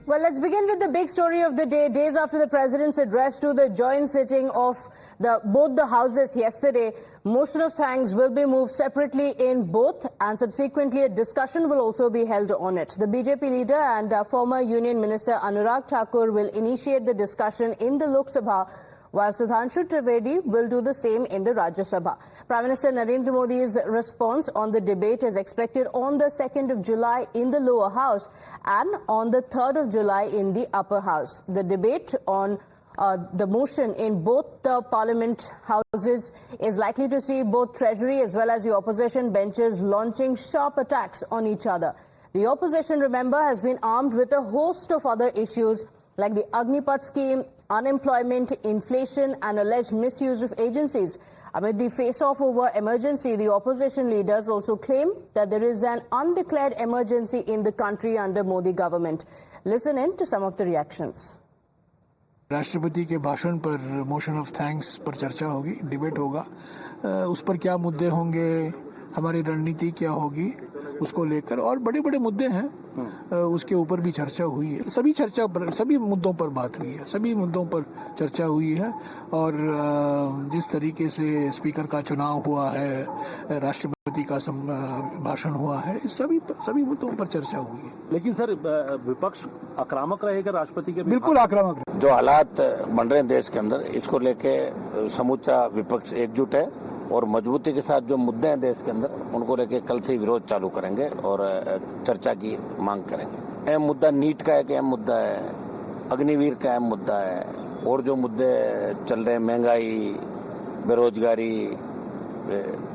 Well, let's begin with the big story of the day. Days after the president's address to the joint sitting of both the houses yesterday, motion of thanks will be moved separately in both, and subsequently a discussion will also be held on it. The BJP leader and former Union Minister Anurag Thakur will initiate the discussion in the Lok Sabha, while Sudhanshu Trivedi will do the same in the Rajya Sabha. Prime Minister Narendra Modi's response on the debate is expected on the 2nd of July in the lower house and on the 3rd of July in the upper house. The debate on the motion in both the parliament houses is likely to see both Treasury as well as the opposition benches launching sharp attacks on each other. The opposition, remember, has been armed with a host of other issues like the Agnipath scheme, unemployment, inflation and alleged misuse of agencies. Amid the face-off over emergency, the opposition leaders also claim that there is an undeclared emergency in the country under Modi government. Listen in to some of the reactions. राष्ट्रपति के भाषण पर motion of thanks पर चर्चा होगी, debate होगा। उस पर क्या मुद्दे होंगे, हमारी रणनीति क्या होगी, उसको लेकर और बड़े-बड़े मुद्दे हैं, उसके ऊपर भी चर्चा हुई है। सभी मुद्दों पर बात हुई है, सभी मुद्दों पर चर्चा हुई है और जिस तरीके से स्पीकर का चुनाव हुआ है, राष्ट्रपति का भाषण हुआ है, सभी मुद्दों पर चर्चा हुई है। लेकिन सर, विपक्ष आक्रामक रहेगा राष्ट्रपति के? बिल्कुल आक्रामक। जो हालात बन रहे हैं देश के अंदर, इसको लेके समूचा विपक्ष एकजुट है और मजबूती के साथ जो मुद्दे हैं देश के अंदर, उनको लेके कल से विरोध चालू करेंगे और चर्चा की मांग करेंगे। अहम मुद्दा नीट का एक अहम मुद्दा है, अग्निवीर का अहम मुद्दा है और जो मुद्दे चल रहे हैं, महंगाई, बेरोजगारी,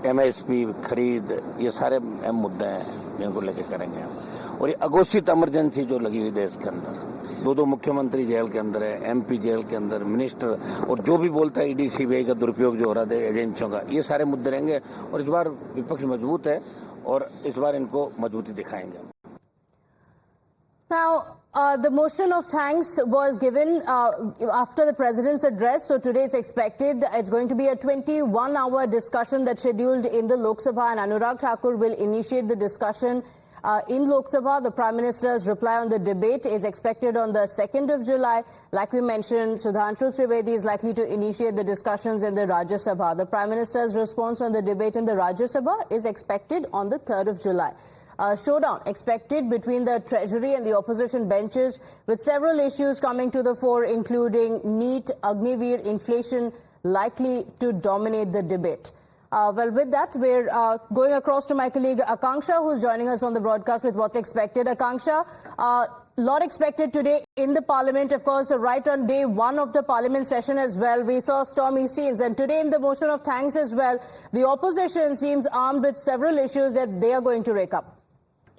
MSP खरीद, ये सारे अहम मुद्दे हैं जिनको लेके करेंगे हम। और ये अघोषित इमरजेंसी जो लगी हुई देश के अंदर, दो मुख्यमंत्री जेल के अंदर है, MP जेल के अंदर, मिनिस्टर, और जो भी बोलता है ED CBI का दुरुपयोग जो हो रहा है एजेंसियों का, ये सारे मुद्दे रहेंगे और इस बार विपक्ष मजबूत है और इस बार इनको मजबूती दिखाएंगे। Now, the motion of thanks was given after the president's address. So today it's expected it's going to be a 21-hour discussion that's scheduled in the Lok Sabha, and Anurag Thakur will initiate the discussion in Lok Sabha. The Prime Minister's reply on the debate is expected on the 2nd of July. Like we mentioned, Sudhanshu Trivedi is likely to initiate the discussions in the Rajya Sabha. The Prime Minister's response on the debate in the Rajya Sabha is expected on the 3rd of July. Showdown expected between the Treasury and the opposition benches, with several issues coming to the fore, including NEET, Agniveer, inflation, likely to dominate the debate. Well, with that, we're going across to my colleague Akanksha, who's joining us on the broadcast with what's expected. Akanksha, lot expected today in the Parliament. Of course, right on day one of the Parliament session as well, we saw stormy scenes. And today in the motion of thanks as well, the opposition seems armed with several issues that they are going to rake up.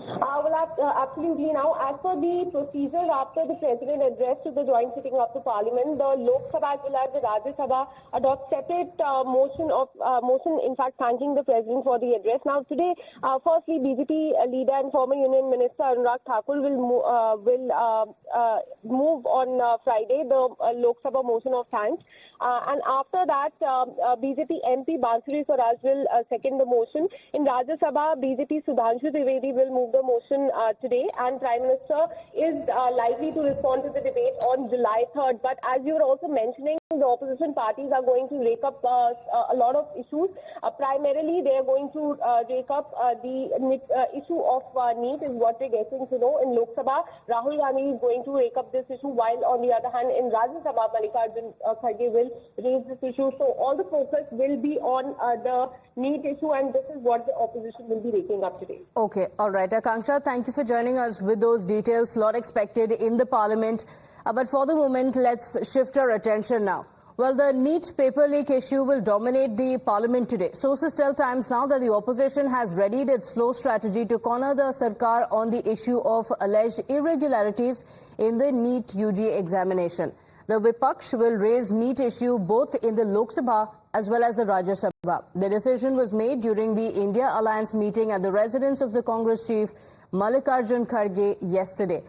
Absolutely. Now, as per the procedure, after the president addressed to the joint sitting of the parliament, the Lok Sabha as well as the Rajya Sabha adopt separate motion, in fact, thanking the president for the address. Now, today, firstly, BJP leader and former Union Minister Anurag Thakur will move on Friday the Lok Sabha motion of thanks. And after that, BJP MP Bansuri Swaraj will second the motion. In Rajya Sabha, BJP Sudhanshu Trivedi will move the motion today, and Prime Minister is likely to respond to the debate on July 3rd. But as you were also mentioning, the opposition parties are going to rake up a lot of issues. Primarily, they are going to rake up the issue of NEET, is what we're getting to know. In Lok Sabha, Rahul Gandhi is going to rake up this issue, while on the other hand, in Rajya Sabha, Mallikarjun Kharge will raise this issue. So all the focus will be on the NEET issue, and this is what the opposition will be raking up today. Okay, all right. Akanksha, thank you for joining us with those details. Lot expected in the Parliament. But for the moment, let's shift our attention now. Well, the NEET paper leak issue will dominate the Parliament today. Sources tell Times Now that the opposition has readied its flow strategy to corner the Sarkar on the issue of alleged irregularities in the NEET UG examination. The Vipaksh will raise NEET issue both in the Lok Sabha as well as the Rajya Sabha. The decision was made during the India Alliance meeting at the residence of the Congress chief Mallikarjun Kharge yesterday.